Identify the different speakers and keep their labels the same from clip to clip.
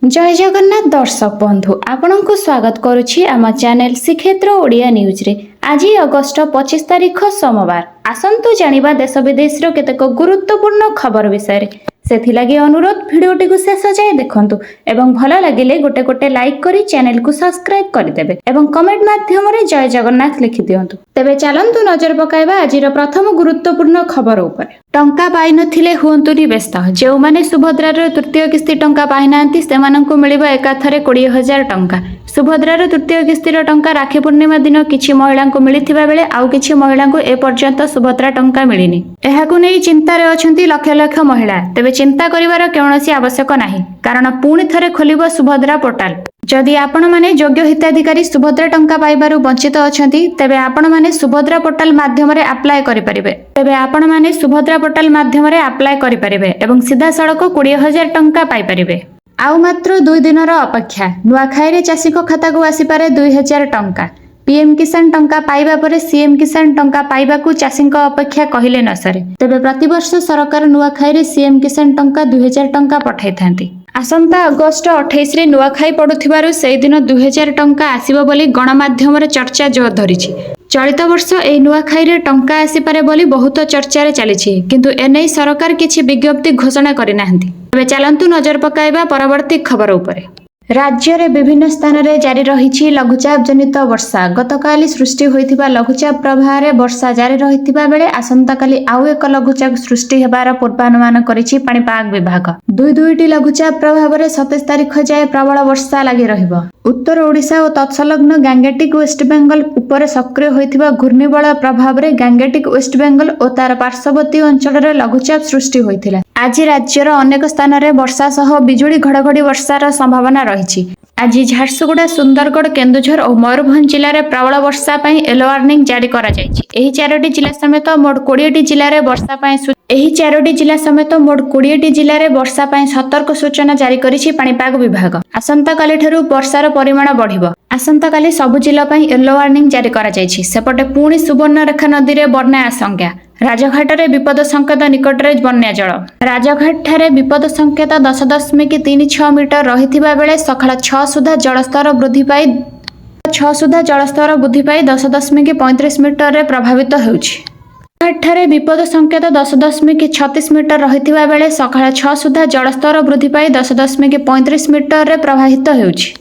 Speaker 1: जय जगन्नाथ दर्शक बंधु आपण को स्वागत करुछि आम चैनल श्रीक्षेत्र ओडिया न्यूज रे। आज अगस्ट 25 तारिख सोमवार आसंतु जानिबा देश विदेश रो केतेक गुरुत्वपूर्ण खबर विषय रे। सेथिलागी अनुरोध भिडियोटी को शेष जाए देखंतु एवं भल लागिले गोटे गोटे लाइक करी चैनल को सब्सक्राइब कर देबे एवं कमेंट माध्यम रे जय जगन्नाथ लिखि दियंतु। तेबे चलंतु नजर पकाइबा आजिर प्रथम गुरुत्वपूर्ण खबर उपरे। टंका पाइ नथिले हुअंतुनी व्यस्त जो माने सुभद्रार तृतीय किस्ती टंका पाइ नांती सेमानंकु मिलिबा एकाथरे 20,000 टंका। सुभद्रार तृतीय किस्तीर टंका राखी पूर्णिमा दिन किछि महिलांकु मिलिथिबा बेले आउ किछि महिलांकु ए पर्यंत सुभद्रा टंका मिलिनी। एहाकु नै चिंतारे अछंती लक्ष लक्ष महिला। तेबे चिंता करिवार कौनसी आवश्यक नाही कारण पुणी थरे खोलिबो सुभद्रा पोर्टाल। जदि आपण माने योग्य हिताधिकारी सुभद्रा टंका पाइबारु वंचित अछंती तेबे आपण माने सुभद्रा पोर्टाल माध्यम रे अप्लाई करि परिबे। तेबे आपण माने सुभद्रा पोर्टाल माध्यम रे अप्लाई करि परिबे एवं सीधा सड़क 20,000 टंका पाइ परिबे। आउ मात्र 2 दिनर अपेक्षा नुआखाई रे चाषी को खाता को आसी पारे 2,000 टंका। पीएम किसान टंका पाइबा परे सीएम किसान टंका पाइबाकू चाषीଙ୍କ अपेक्षा कहिले न सरे। तेबे प्रतिवर्ष सरकार नुआखाई रे सीएम किसान टंका 2,000 टंका पठाइथांती। आसंता अगस्ट 28 रे नुआखाई पडुथिबारु सेहि दिन 2,000 टंका आसीबो बोली गणमाध्यम रे चर्चा जोर धरिछि। चलित वर्ष ए नुआखाई रे टंका आसी पारे बोली बहुत चर्चा रे चलिछि किंतु एनै सरकार किछि विज्ञप्ति घोषणा करि नाहंती। तेबे चलंतु नजर पकाइबा परवर्ती खबर उपरे। राज्य रे विभिन्न स्थान रे जारी रहिछि लघुचाप जनित वर्षा। गतकाली सृष्टि होइथिबा लघुचाप प्रभाव रे वर्षा जारी रहिथिबा बेले आसंता काली आउ एक लघुचाप सृष्टि हेबार पूर्वानुमान करिछि पाणीपाग विभाग। दुईटी लघुचाप प्रभाव रे 27 तारिख जाय प्रबल वर्षा लागि रहिबो। उत्तर ओडिशा और तत्सलग्न गैंगेटिक वेस्ट बेंगल उपरे सक्रिय होइथिबा घूर्णिबल प्रभाव रे गैंगेटिक वेस्ट बेंगल और तार पार्श्ववर्ती अंचल रे लघुचाप सृष्टि होइथिला। आज राज्यर अनेक स्थान रे वर्षा सह बिजुली घड़घड़ी वर्षार संभावना रहिछि। आज झारसुगुड़ा सुंदरगढ़ केन्दुझर और मयूरभंज जिले में प्रबल वर्षा पई येलो वार्निंग जारी करा जायछि। एही 4टी जिला समेत मोट 20टी जिले में वर्षा पई जिले में वर्षा पई सतर्क सूचना जारी करिछि पाणीपाग विभाग। आसंता काली ठरू वर्षार परिमाण बढ़िबो। आसंता काली सबु जिला पई येलो वार्निंग जारी करा जायछि। सेपटे पुणी सुवर्णरेखा नदी रे बन्या आशंका। राजघाट रे विपद संकेत निकट रे बन्या जल। राजघाट ठारे विपद संकेत 10.36 मीटर रहिथिबा बेले सकाळ 6 सुधा जलस्तर वृद्धि पाई 10.35 मीटर रे प्रभावित हेउछि। ठारे विपद संकेत 10.36 मीटर रहिथिबा बेले सकाळ 6 सुधा जलस्तर वृद्धि पाई 10.35 मीटर रे प्रभावित हेउछि।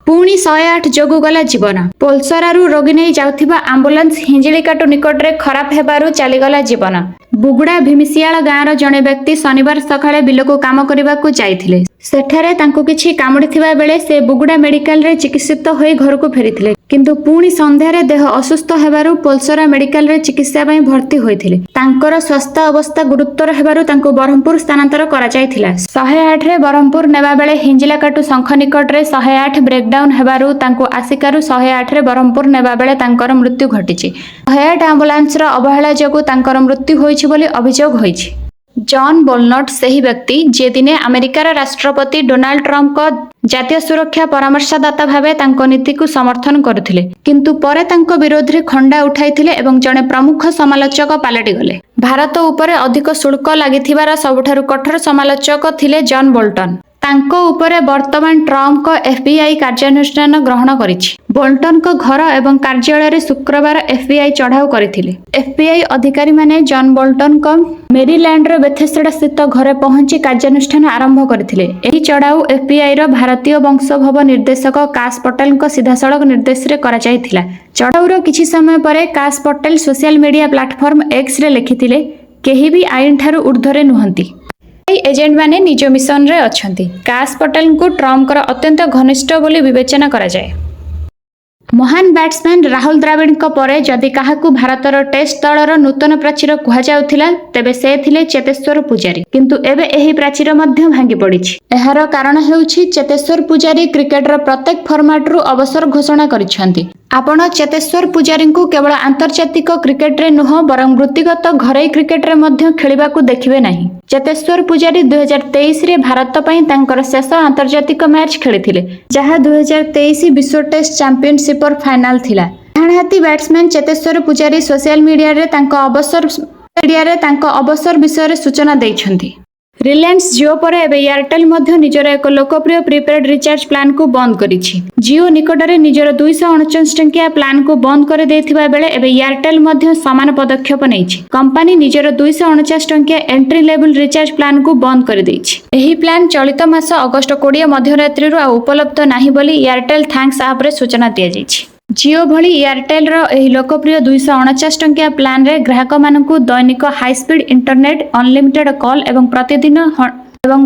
Speaker 1: पुणी 108 जोगु गला जीवन। पोलसरारू रोगी नहीं जाउथिबा एम्बुलेंस हिंजिलीकाटू निकट रे खराब हेबारू चलीगला जीवन। बुगुड़ा भीमसियाल गाँवर जड़े व्यक्ति शनिवार सकाळे बिलको काम करबाकू जाइथिले। सेठारे तांको किछि कामुड़िथिबा बेले से बुगुड़ा मेडिकल रे चिकित्सित होई घर को फेरिथिले किंतु पुणी संध्यारे देह असुस्थ हेबारू पोलसरा मेडिकल रे चिकित्सा पई भर्ती होइथिले। तांकर स्वास्थ्य अवस्था गुरुतर हेबारू तांको बरहमपुर स्थानांतर करा जायथिला। 108 रे बरहमपुर नेबा बेले हिंजिलाकाटू शंख निकट रे 108 ब्रेकडाउन हेबारू तांको आसिकारू 108 रे बरहमपुर नेबा बेले तांकर मृत्यु घटिछि। 108 एम्बुलेंस रो अवहेला जोगु तांकर मृत्यु होइछि बोली अभियोग होइछि। जॉन बोल्टन सही व्यक्ति जे दिने अमेरिकार राष्ट्रपति डोनाल्ड ट्रम्प को जातीय सुरक्षा परामर्शदाता भावे तांको नीति को समर्थन करुथिले किंतु परे तांको विरोध रे खंडा उठाइथिले एवं जने प्रमुख समालोचक पालटि गले। भारत उपरे अधिक शुल्क लागिथिबार सबुठारु कठोर समालोचक थिले जॉन बोल्टन। तांको उपरे वर्तमान ट्रम्प को एफबीआई कार्यानुष्ठान ग्रहण करिछि। बोल्टन को घर एवं कार्यालय रे शुक्रवार एफबीआई चढ़ाऊ करथिले। एफबीआई अधिकारी माने जॉन बोल्टन को मेरीलैंड रो बेथेस्डा स्थित घरे पहुंची कार्यानुष्ठान आरंभ करथिले। एही चढ़ाऊ एफबीआई रो भारतीय वंशोद्भव निर्देशक काश पटेल को सीधासळख निर्देश रे करा जायथिला। चढ़ाऊ रो किछि समय परे Kash Patel social media platform X रे लिखिथिले केही भी आईन ठारू ऊर्ध्वरे नुहंती। एजेंट माने निज मिशन रे अछंती। काश पटेल को ट्रम्प कर अत्यंत घनिष्ठ बोली विवेचना करा जाए। महान बैट्समैन राहुल द्रविड़ को परे जदि काहाकू भारतर टेस्ट दलर नूतन प्राचीर कुहा जाउथिला तेबे से थिले चेतेश्वर पुजारी किंतु एबे एही प्राचीर मध्य भांगी पड़िछि। एहार कारण हेउछि चेतेश्वर पुजारी क्रिकेटर प्रत्येक फॉर्मेट रु अवसर घोषणा करिसेंती। आपण चेतेश्वर पुजारी को केवल आंतर्जातिक क्रिकेट रे नुह बरं वृत्तिगत घरै क्रिकेट रे मध्य खेलिबाकू देखिबे नाही। चेतेश्वर पुजारी 2023 रे भारत पई तांकर शेष आंतर्जातिक मैच खेलिथिले जहा 2023 विश्व टेस्ट चैंपियनशिप फाइनल थिला। हाती बैट्समैन चेतेश्वर पुजारी सोशल मीडिया रे तांको अवसर विषय रे सूचना दैछंती। रिलायंस जियो पर एबे एयरटेल मध्य निजर एक लोकप्रिय प्रीपेड रिचार्ज प्लान को बंद करिछि। जियो निकटरे निजर 249 टंकिया प्लान को बंद कर देथिबा बेले एबे एयरटेल मध्य समान पदक्षेप नेछि। कंपनी निजर 249 टंकिया एंट्री लेवल रिचार्ज प्लान को बंद कर देछि। एही प्लान चलित मास अगस्त 20 मध्यरात्रि रु उपलब्ध नाही बोली एयरटेल थैंक्स ऐप रे सूचना दिया जाइछि। जियो भली एयरटेल रो एही लोकप्रिय 249 टंकिया प्लान रे ग्राहक मानकु दैनिक high speed internet unlimited call एवं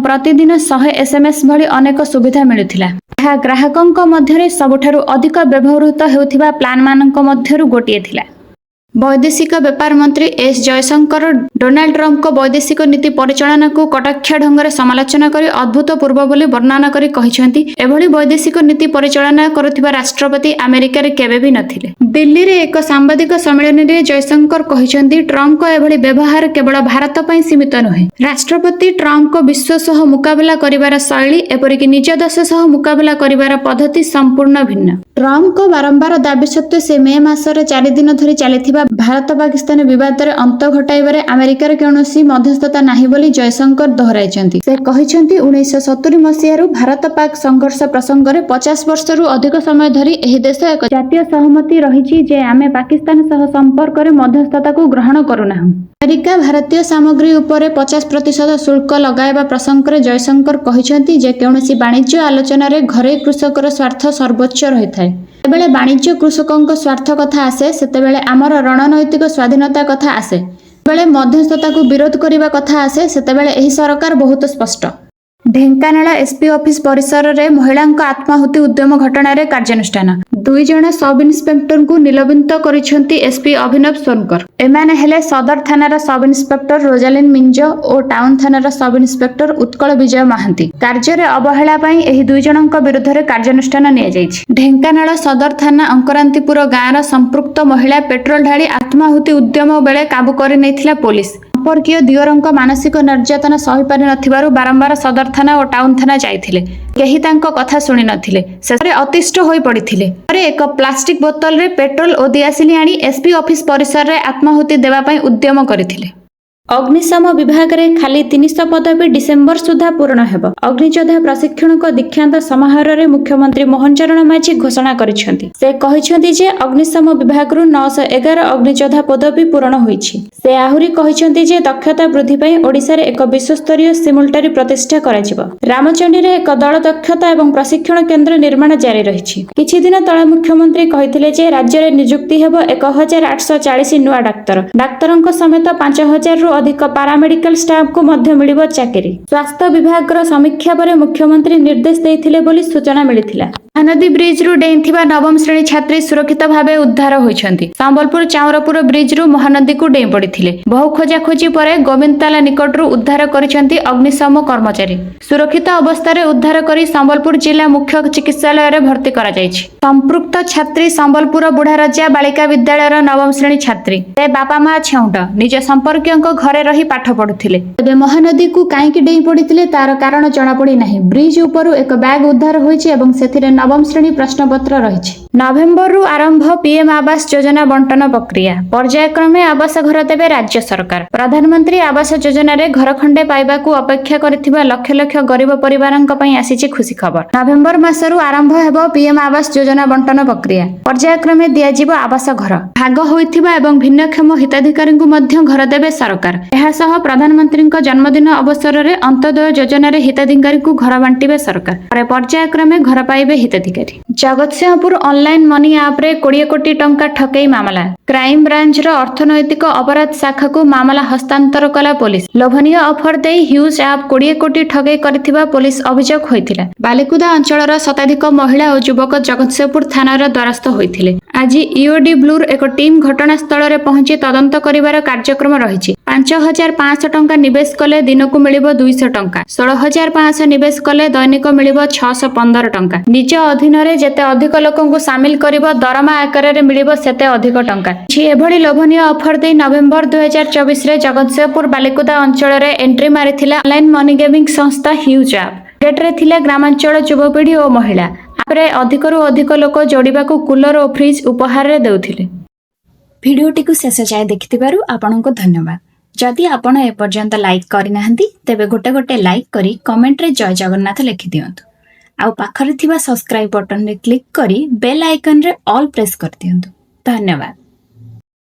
Speaker 1: प्रतिदिन 100 एसएमएस भली अनेक सुविधा मिलुथिला। यह ग्राहकंक मध्यरे सबुठारु अधिक व्यवहृत हेउथिबा प्लान मानक मध्यरु गोटिए थिला। वैदेशिक व्यापार मंत्री एस जयशंकर डोनाल्ड ट्रंप को वैदेशिक नीति परिचालना को कटाक्ष ढंग से समालोचना करी अद्भुतपूर्व बोली वर्णना करी कहिसेंती एभली वैदेशिक नीति परिचालना करुथिबा राष्ट्रपति अमेरिका रे केबे भी नथिले। दिल्ली रे एक सांबादिक सम्मेलन रे जयशंकर कहिसेंती ट्रंप को एभली व्यवहार केवल भारत पई सीमित नहे। राष्ट्रपति ट्रंप को विश्व सह मुकाबला करिवार शैली एपरिक निज देश सह मुकाबला करिवार पद्धति संपूर्ण भिन्न। ट्रंप को बारंबार दाबी सत्वे से मे मासरे 4 दिन धरि चलिथिबा भारत पाकिस्तान विवाद रे अंत घटाइबारे अमेरिकार कौनसी मध्यस्थता नाही बोली जयशंकर दोहराइछंती। से कहिछंती 1970 मसिहारु भारत पाक संघर्ष प्रसंग रे 50 वर्ष रु अधिक समय धरि एही देश एक जातीय सहमति रहिछि जे आमे पाकिस्तान सह संपर्क रे मध्यस्थता को ग्रहण करूनाहु। अमेरिका भारतीय सामग्री उपरे 50% शुल्क लगाइबा प्रसंग रे जयशंकर कहिछंती जे कौनसी वाणिज्य आलोचना रे घरे कृषकर स्वार्थ सर्वोच्च रहिथाय। जेबेले वाणिज्य कृषकंक स्वार्थ कथा आसे सेतेबेले आमर रणनैतिक स्वाधीनता कथा आसे। जेबेले मध्यस्थता को विरोध करिबा कथा आसे सेतेबेले एही सरकार बहुत स्पष्ट। ढेंकानाल एसपी ऑफिस परिसर रे महिलांक आत्माहुति उद्यम घटना रे कार्यानुष्ठान। 2 जण सब इन्स्पेक्टर को निलंबित करिसेंती एसपी अभिनव सोनकर। एमाने हेले सदर थानार सब इन्स्पेक्टर रोजालिन मिंज और टाउन थानार सब इन्स्पेक्टर उत्कल विजय महांती। कार्य रे अवहेला पई एही 2 जणक विरुद्ध रे कार्यानुष्ठान निया जाइछि। ढेंकानाल सदर थाना अंकरांतीपुर गाँर संपृक्त महिला पेट्रोल ढाली आत्माहुति उद्यम बेले काबू करि नैथिला पुलिस। संपर्कीय दियोरंक मानसिक निर्यातना सही पारि नथिबारु बारंबार सदर थाना और टाउन थाना जाइथिले। केही तांको कथा सुनि नथिले। शेषरे अतिष्ठ होई पड़िथिले। परे एक प्लास्टिक बोतल रे पेट्रोल ओ दियासिली आनी एसपी ऑफिस परिसर रे आत्माहुति देबा पई उद्यम करिथिले। अग्निशम विभाग रे खाली 300 पदवी डिसेंबर सुधा पूर्ण हेब। अग्नियोद्धा प्रशिक्षण को दीक्षांत समारोह रे मुख्यमंत्री मोहन चरण माझी घोषणा करिसेंती। से कहिसेंती जे अग्निशम विभाग रु 911 अग्नियोद्धा पदवी पूर्ण होईछि। से आहुरी कहिसेंती जे दक्षता वृद्धि पई ओडिसा रे एक विश्वस्तरीय सिमुलटारी प्रतिष्ठा कराजिबो। रामचंडी रे एक दल दक्षता एवं प्रशिक्षण केंद्र निर्माण जारी रहिछि। किछि दिन तळे मुख्यमंत्री कहिथिले जे राज्य रे नियुक्ति हेबो 1840 नुआ डाक्तरंक समेत 5000 रु अधिक पारामेडिकल स्टाफ को मध्य मिलिबो चाकरी। स्वास्थ्य विभाग रो समीक्षा परे मुख्यमंत्री निर्देश देइथिले बोली सूचना मिलिथिला। महानदी ब्रिज रु डेइथिबा नवम श्रेणी छात्री सुरक्षित भावे उद्धार होइछंती। संबलपुर चाउरपुर ब्रिज रु महानदी को डेइ पड़िथिले। बहु खोजा खोजी परे गोविंदताला निकट रु उद्धार करिसेंती अग्निशम कर्मचारी। सुरक्षित अवस्था रे उद्धार करी संबलपुर जिला मुख्य चिकित्सालय रे भर्ती करा जायछि। संपृक्त छात्री संबलपुर बुढ़ारजा बालिका विद्यालय नवम श्रेणी छात्री। से बापा मां छेउंट निज संपर्कियंक घरे रही पाठ पढुथिले। तबे महानदी को काईकि डेइ पड़िथिले तार कारण जणा पड़ी नाही। ब्रिज उपरु एक बैग उद्धार होइछि एवं सेथिरे नवम श्रेणी प्रश्नपत्र रहिछि। नवेम्बर रु आरंभ पीएम आवास योजना बंटन प्रक्रिया। पर्यायक्रमे आवास घर देबे राज्य सरकार। प्रधानमंत्री आवास योजना रे घर खंडे पाइबाकू अपेक्षा करथिबा लक्ष लक्ष गरीब परिवारंक पई आसीछि खुशी खबर। नवेम्बर मासरु आरंभ हेबो पीएम आवास योजना बंटन प्रक्रिया। पर्यायक्रमे दिया जिवो आवास घर। भाग होइथिबा एवं भिन्नक्षम हिताधिकारी को मध्य घर देबे सरकार। एहा सह प्रधानमंत्री जन्मदिन अवसर रे अंत्योदय योजना रे हिताधिकारी को घर बांटिबे सरकार। परे पर्यायक्रमे घर पाइबे हिताधिकारी। जगतसिंहपुर ऑनलाइन मनी ऐप रे 20 कोटी टंका ठकेई मामला। क्राइम ब्रांच रो अर्थनैतिक अपराध शाखा को मामला हस्तांतर कला पुलिस। लोभनीय ऑफर दे ह्यूज ऐप 20 कोटी ठकेई करथिबा पुलिस अभियोग होइथिला। बालिकुदा अंचलर शताधिक महिला और युवक जगतसिंहपुर थानार द्वारस्थ होइथिले। आज ईओडी ब्लूर एक टीम घटनास्थल रे पहुंची तदंत करिवार कार्यक्रम रहिछि। 5500 टंका निवेश कले दिनकू मिलिबो 200 टंका। 16500 निवेश कले दैनिक मिलिबो 615 टंका। निज अधीन रे जेते अधिक लोकंकु शामिल करिबो दरमा आकार रे मिलिबो सेते अधिक टंका। एभली लोभनीय ऑफर दे नवेम्बर 2024 रे जगतसिंहपुर बालिकुदा अंचल रे एंट्री मारिथिला ऑनलाइन मनी गेमिंग संस्था ह्यूज ऐप। डेट रे थिला ग्रामांचल युवपीढ़ी और महिला। आपरे अधिकरु अधिक लोक जोड़िबाकू कूलर और फ्रिज उपहार रे देउथिले। भिडियोटी को शेष जाय देखिथिबारु आपनको धन्यवाद। जदि आपण एपर्यंत लाइक करना तेबे गोटे गोटे लाइक करी कमेंट रे जय जगन्नाथ लिखि दियंतु आउ पाखरे थिबा सब्सक्राइब बटन रे क्लिक करी बेल आइकन रे ऑल प्रेस कर दियंतु। धन्यवाद।